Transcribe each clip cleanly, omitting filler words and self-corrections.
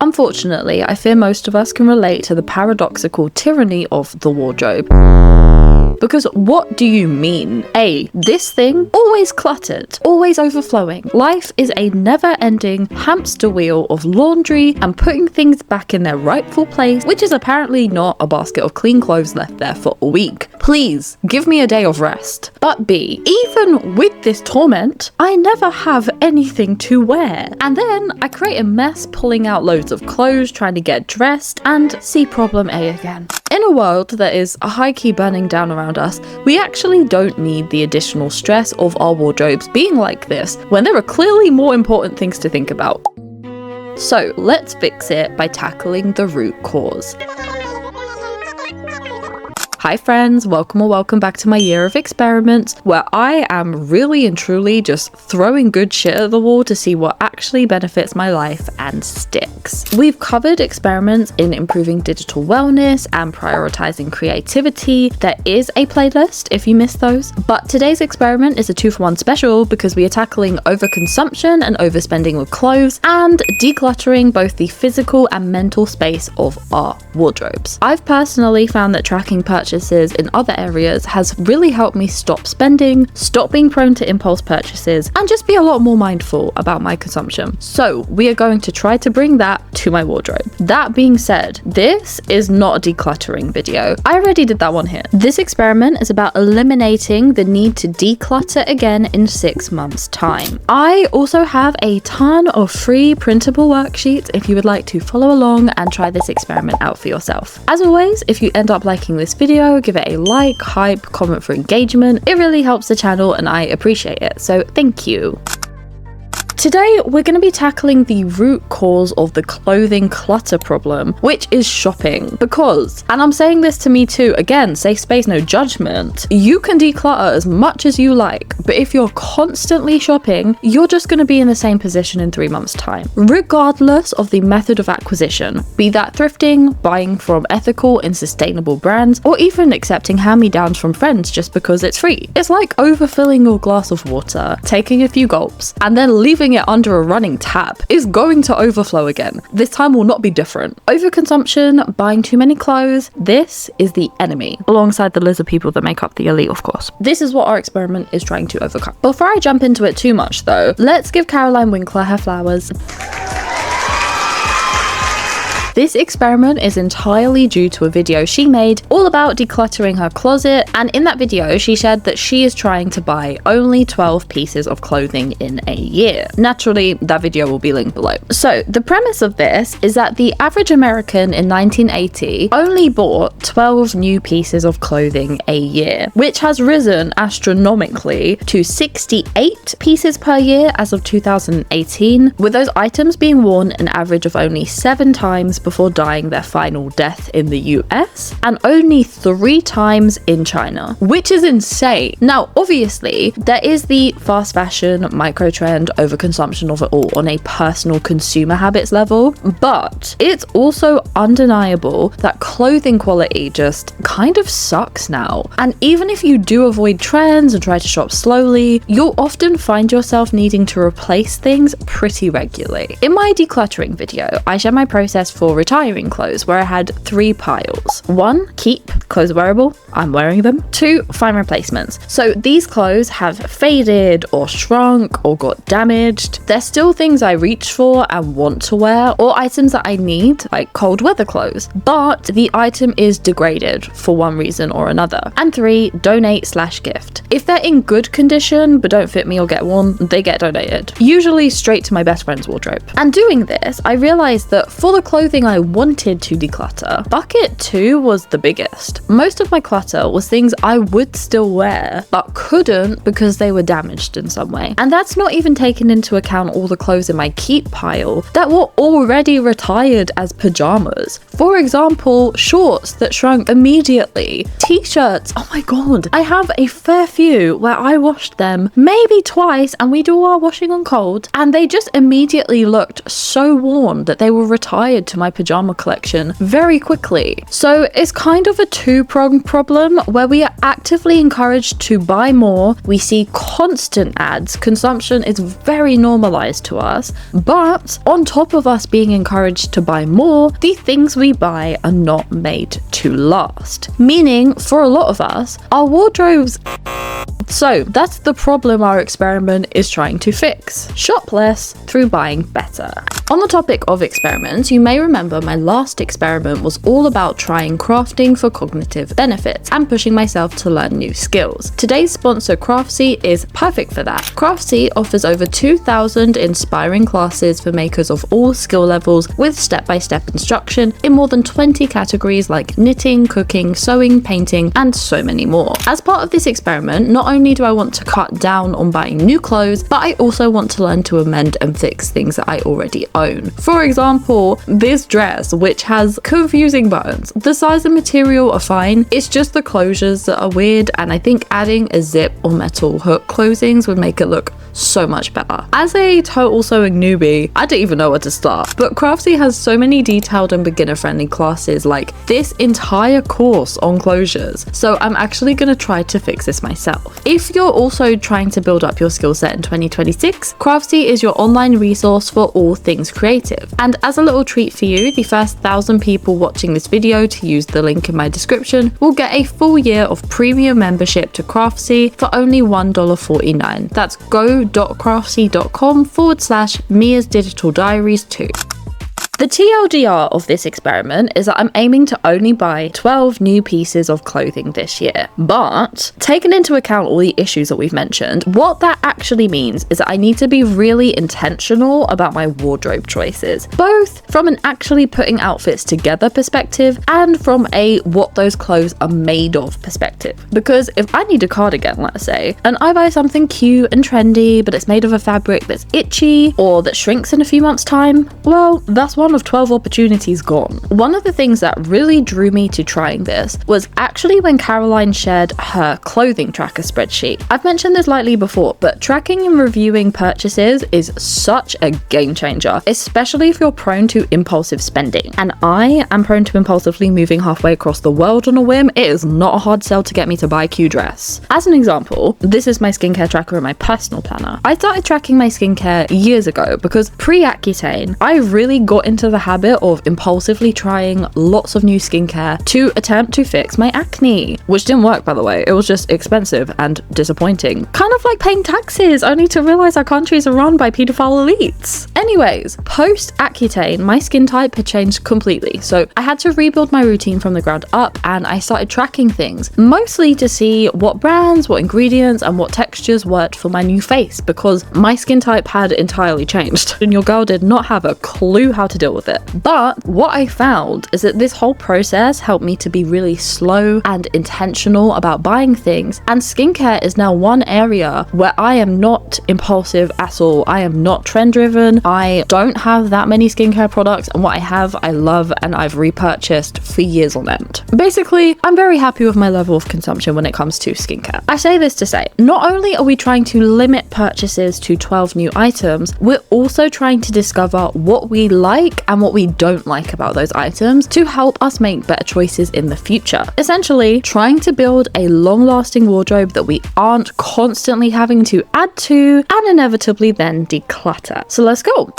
Unfortunately, I fear most of us can relate to the paradoxical tyranny of the wardrobe. Because what do you mean? A, this thing, always cluttered, always overflowing. Life is a never-ending hamster wheel of laundry and putting things back in their rightful place, which is apparently not a basket of clean clothes left there for a week. Please, give me a day of rest. But B, even with this torment, I never have anything to wear. And then I create a mess pulling out loads of clothes, trying to get dressed, and see problem A again. In a world that is a high-key burning down around us, we actually don't need the additional stress of our wardrobes being like this when there are clearly more important things to think about. So let's fix it by tackling the root cause. Hi friends, welcome or welcome back to my year of experiments where I am really and truly just throwing good shit at the wall to see what actually benefits my life and sticks. We've covered experiments in improving digital wellness and prioritizing creativity. There is a playlist if you missed those, but today's experiment is a 2-for-1 special because we are tackling overconsumption and overspending with clothes and decluttering both the physical and mental space of our wardrobes. I've personally found that tracking purchases in other areas has really helped me stop spending, stop being prone to impulse purchases, and just be a lot more mindful about my consumption. So we are going to try to bring that to my wardrobe. That being said, this is not a decluttering video. I already did that one here. This experiment is about eliminating the need to declutter again in 6 months' time. I also have a ton of free printable worksheets if you would like to follow along and try this experiment out for yourself. As always, if you end up liking this video, give it a like, hype, comment for engagement. It really helps the channel and I appreciate it, so thank you. Today, we're going to be tackling the root cause of the clothing clutter problem, which is shopping. Because, and I'm saying this to me too, again, safe space, no judgment, you can declutter as much as you like, but if you're constantly shopping, you're just going to be in the same position in 3 months' time, regardless of the method of acquisition, be that thrifting, buying from ethical and sustainable brands, or even accepting hand-me-downs from friends just because it's free. It's like overfilling your glass of water, taking a few gulps, and then leaving it under a running tap is going to overflow again. This time will not be different. Overconsumption, buying too many clothes, this is the enemy, alongside the lizard people that make up the elite, of course. This is what our experiment is trying to overcome. Before I jump into it too much though, let's give Caroline Winkler her flowers. This experiment is entirely due to a video she made all about decluttering her closet, and in that video she shared that she is trying to buy only 12 pieces of clothing in a year. Naturally, that video will be linked below. So the premise of this is that the average American in 1980 only bought 12 new pieces of clothing a year, which has risen astronomically to 68 pieces per year as of 2018, with those items being worn an average of only 7 times before dying their final death in the US, and only 3 times in China, which is insane. Now, obviously, there is the fast fashion, micro trend, overconsumption of it all on a personal consumer habits level, but it's also undeniable that clothing quality just kind of sucks now. And even if you do avoid trends and try to shop slowly, you'll often find yourself needing to replace things pretty regularly. In my decluttering video, I share my process for retiring clothes where I had 3 piles. 1, keep, clothes wearable, I'm wearing them. 2, find replacements. So these clothes have faded or shrunk or got damaged. They're still things I reach for and want to wear, or items that I need, like cold weather clothes, but the item is degraded for one reason or another. And 3, donate/gift. If they're in good condition but don't fit me or get worn, they get donated, usually straight to my best friend's wardrobe. And doing this, I realized that for the clothing I wanted to declutter, bucket 2 was the biggest. Most of my clutter was things I would still wear but couldn't because they were damaged in some way. And that's not even taking into account all the clothes in my keep pile that were already retired as pajamas. For example, shorts that shrunk immediately, t-shirts, oh my god, I have a fair few where I washed them maybe twice, and we do our washing on cold, and they just immediately looked so worn that they were retired to my my pajama collection very quickly. So it's kind of a two-pronged problem where we are actively encouraged to buy more, we see constant ads, consumption is very normalized to us, but on top of us being encouraged to buy more, the things we buy are not made to last. Meaning, for a lot of us, our wardrobes. So that's the problem our experiment is trying to fix. Shop less through buying better. On the topic of experiments, you may remember my last experiment was all about trying crafting for cognitive benefits and pushing myself to learn new skills. Today's sponsor, Craftsy, is perfect for that. Craftsy offers over 2,000 inspiring classes for makers of all skill levels with step-by-step instruction in more than 20 categories like knitting, cooking, sewing, painting, and so many more. As part of this experiment, not only do I want to cut down on buying new clothes, but I also want to learn to amend and fix things that I already own. For example, this dress, which has confusing buttons. The size and material are fine, it's just the closures that are weird, and I think adding a zip or metal hook closings would make it look so much better. As a total sewing newbie, I don't even know where to start, but Craftsy has so many detailed and beginner-friendly classes, like this entire course on closures, so I'm actually gonna try to fix this myself. If you're also trying to build up your skill set in 2026, Craftsy is your online resource for all things creative. And as a little treat for you, the first 1,000 people watching this video to use the link in my description will get a full year of premium membership to Craftsy for only $1.49. That's go.craftsy.com/Mia's Digital Diaries 2. The TLDR of this experiment is that I'm aiming to only buy 12 new pieces of clothing this year. But, taking into account all the issues that we've mentioned, what that actually means is that I need to be really intentional about my wardrobe choices, both from an actually putting outfits together perspective and from a what those clothes are made of perspective. Because if I need a cardigan, let's say, and I buy something cute and trendy, but it's made of a fabric that's itchy or that shrinks in a few months' time, well, that's one of 12 opportunities gone. One of the things that really drew me to trying this was actually when Caroline shared her clothing tracker spreadsheet. I've mentioned this lightly before, but tracking and reviewing purchases is such a game changer, especially if you're prone to impulsive spending. And I am prone to impulsively moving halfway across the world on a whim. It is not a hard sell to get me to buy a cute dress. As an example, this is my skincare tracker in my personal planner. I started tracking my skincare years ago because pre-Accutane, I really got into the habit of impulsively trying lots of new skincare to attempt to fix my acne, which didn't work, by the way. It was just expensive and disappointing. Kind of like paying taxes, only to realize our countries are run by pedophile elites. Anyways, post Accutane, my skin type had changed completely, so I had to rebuild my routine from the ground up, and I started tracking things, mostly to see what brands, what ingredients, and what textures worked for my new face, because my skin type had entirely changed, and your girl did not have a clue how to deal with it. But what I found is that this whole process helped me to be really slow and intentional about buying things, and skincare is now one area where I am not impulsive at all. I am not trend driven. I don't have that many skincare products, and what I have I love and I've repurchased for years on end. Basically, I'm very happy with my level of consumption when it comes to skincare. I say this to say, not only are we trying to limit purchases to 12 new items, we're also trying to discover what we like and what we don't like about those items to help us make better choices in the future. Essentially, trying to build a long-lasting wardrobe that we aren't constantly having to add to and inevitably then declutter. So let's go.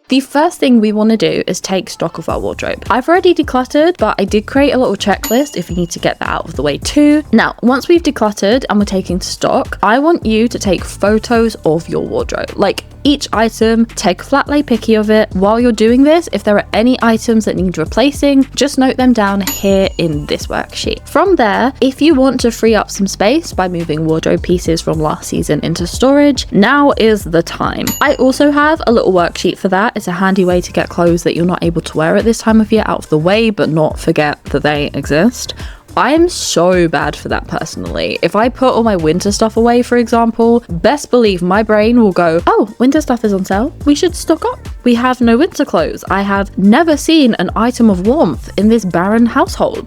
The first thing we want to do is take stock of our wardrobe. I've already decluttered, but I did create a little checklist if you need to get that out of the way too. Now, once we've decluttered and we're taking stock, I want you to take photos of your wardrobe. Like each item, take a flat lay picky of it. While you're doing this, if there are any items that need replacing, just note them down here in this worksheet. From there, if you want to free up some space by moving wardrobe pieces from last season into storage, now is the time. I also have a little worksheet for that. It's a handy way to get clothes that you're not able to wear at this time of year out of the way, but not forget that they exist. I am so bad for that personally. If I put all my winter stuff away, for example, best believe my brain will go, oh, winter stuff is on sale, we should stock up. We have no winter clothes. I have never seen an item of warmth in this barren household.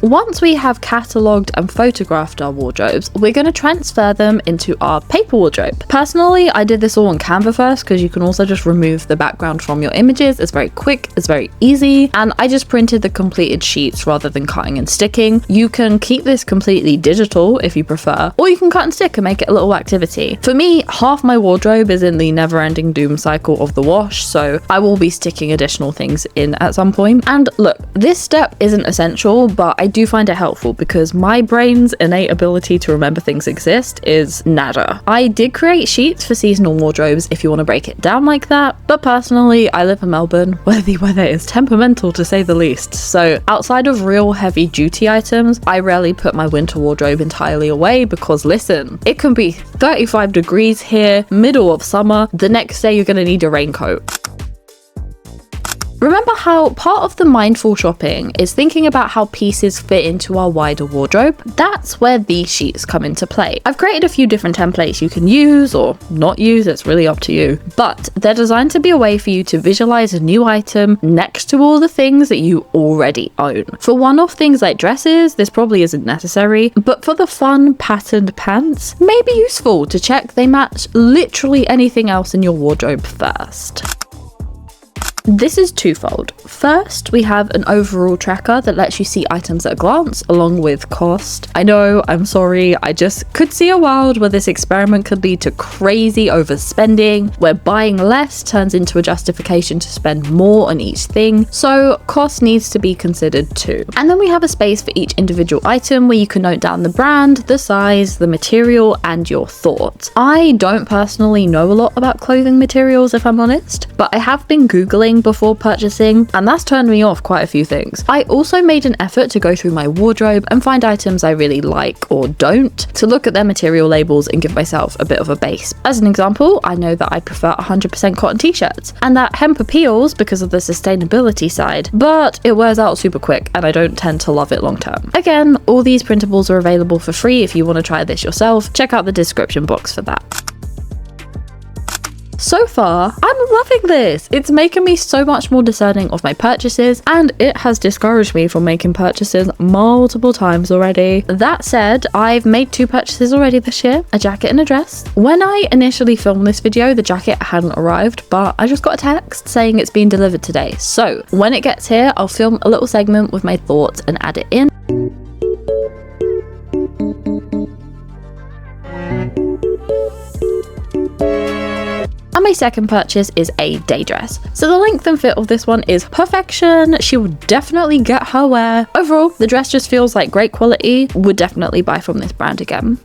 Once we have catalogued and photographed our wardrobes, we're going to transfer them into our paper wardrobe. Personally, I did this all on Canva first because you can also just remove the background from your images. It's very quick, it's very easy, and I just printed the completed sheets rather than cutting and sticking. You can keep this completely digital if you prefer, or you can cut and stick and make it a little activity. For me, half my wardrobe is in the never-ending doom cycle of the wash, so I will be sticking additional things in at some point. And look, this step isn't essential, but I do find it helpful because my brain's innate ability to remember things exist is nada. I did create sheets for seasonal wardrobes if you want to break it down like that, but personally, I live in Melbourne where the weather is temperamental to say the least. So outside of real heavy duty items, I rarely put my winter wardrobe entirely away because listen, it can be 35 degrees here, middle of summer. The next day you're gonna need a raincoat. Remember how part of the mindful shopping is thinking about how pieces fit into our wider wardrobe? That's where these sheets come into play. I've created a few different templates you can use or not use, it's really up to you. But they're designed to be a way for you to visualize a new item next to all the things that you already own. For one-off things like dresses, this probably isn't necessary, but for the fun patterned pants, may be useful to check they match literally anything else in your wardrobe first. This is twofold. First, we have an overall tracker that lets you see items at a glance along with cost. I know, I'm sorry, I just could see a world where this experiment could lead to crazy overspending, where buying less turns into a justification to spend more on each thing, so cost needs to be considered too. And then we have a space for each individual item where you can note down the brand, the size, the material, and your thoughts. I don't personally know a lot about clothing materials if I'm honest, but I have been Googling before purchasing, and that's turned me off quite a few things. I also made an effort to go through my wardrobe and find items I really like or don't, to look at their material labels and give myself a bit of a base. As an example, I know that I prefer 100% cotton t-shirts, and that hemp appeals because of the sustainability side, but it wears out super quick and I don't tend to love it long term. Again, all these printables are available for free if you want to try this yourself. Check out the description box for that. So far, I'm loving this. It's making me so much more discerning of my purchases, and it has discouraged me from making purchases multiple times already. That said, I've made 2 purchases already this year, a jacket and a dress. When I initially filmed this video, the jacket hadn't arrived, but I just got a text saying it's been delivered today. So when it gets here, I'll film a little segment with my thoughts and add it in. And my second purchase is a day dress. So the length and fit of this one is perfection. She will definitely get her wear. Overall, the dress just feels like great quality. Would definitely buy from this brand again.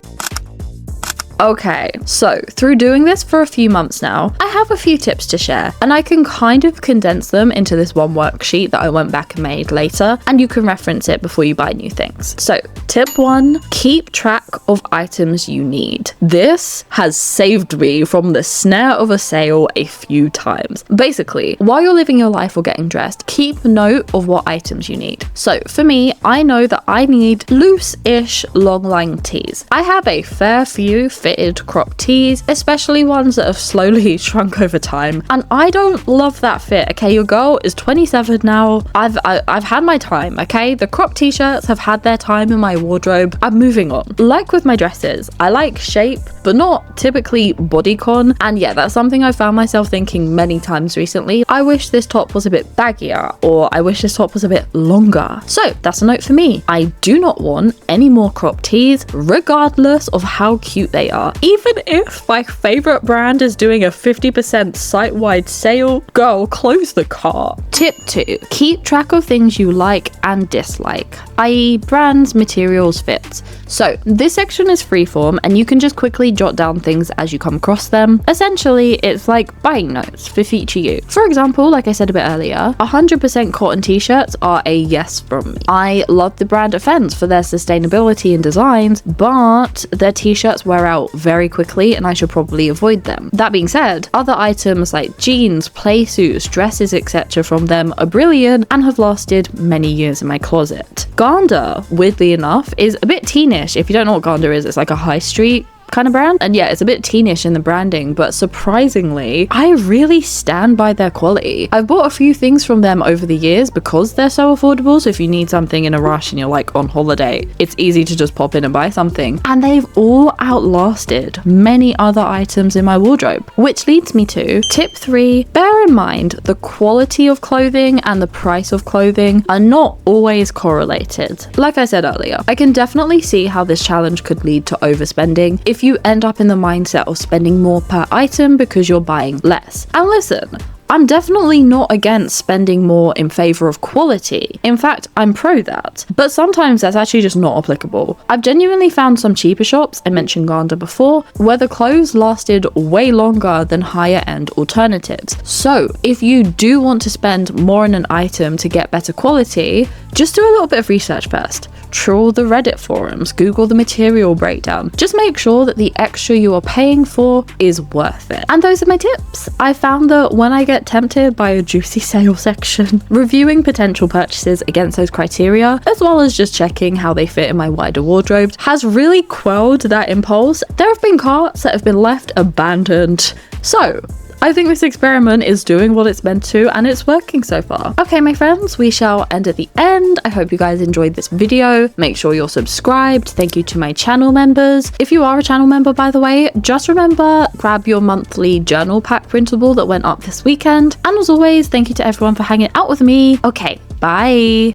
Okay, so through doing this for a few months now, I have a few tips to share, and I can kind of condense them into this one worksheet that I went back and made later, and you can reference it before you buy new things. So tip 1, keep track of items you need. This has saved me from the snare of a sale a few times. Basically, while you're living your life or getting dressed, keep note of what items you need. So for me, I know that I need loose-ish long-line tees. I have a fair few fitted crop tees, especially ones that have slowly shrunk over time, and I don't love that fit. Okay, your girl is 27 now. I've had my time. Okay, the crop t-shirts have had their time in my wardrobe. I'm moving on. Like with my dresses, I like shape but not typically bodycon, and yeah, that's something I found myself thinking many times recently. I wish this top was a bit baggier, or I wish this top was a bit longer. So that's a note for me. I do not want any more crop tees, regardless of how cute they are. Even if my favorite brand is doing a 50% site-wide sale, girl, close the cart. Tip 2, keep track of things you like and dislike, i.e. brands, materials, fits. So this section is freeform and you can just quickly jot down things as you come across them. Essentially, it's like buying notes for future you. For example, like I said a bit earlier, 100% cotton t-shirts are a yes from me. I love the brand Offense for their sustainability and designs, but their t-shirts wear out very quickly and I should probably avoid them. That being said, other items like jeans, play suits, dresses, etc. from them are brilliant and have lasted many years in my closet. Gander, weirdly enough, is a bit teenish. If you don't know what Gander is, it's like a high street kind of brand. And yeah, it's a bit teenish in the branding, but surprisingly, I really stand by their quality. I've bought a few things from them over the years because they're so affordable. So if you need something in a rush and you're like on holiday, it's easy to just pop in and buy something. And they've all outlasted many other items in my wardrobe, which leads me to tip 3. Bear in mind the quality of clothing and the price of clothing are not always correlated. Like I said earlier, I can definitely see how this challenge could lead to overspending if you end up in the mindset of spending more per item because you're buying less. And listen, I'm definitely not against spending more in favor of quality. In fact, I'm pro that. But sometimes that's actually just not applicable. I've genuinely found some cheaper shops, I mentioned Gander before, where the clothes lasted way longer than higher end alternatives. So if you do want to spend more on an item to get better quality, just do a little bit of research first. Trawl the Reddit forums, Google the material breakdown. Just make sure that the extra you are paying for is worth it. And those are my tips. I found that when I get tempted by a juicy sale section, reviewing potential purchases against those criteria, as well as just checking how they fit in my wider wardrobe, has really quelled that impulse. There have been carts that have been left abandoned. So I think this experiment is doing what it's meant to, and it's working so far. Okay, my friends, we shall end at the end. I hope you guys enjoyed this video. Make sure you're subscribed. Thank you to my channel members. If you are a channel member, by the way, just remember, grab your monthly journal pack printable that went up this weekend. And as always, thank you to everyone for hanging out with me. Okay, bye.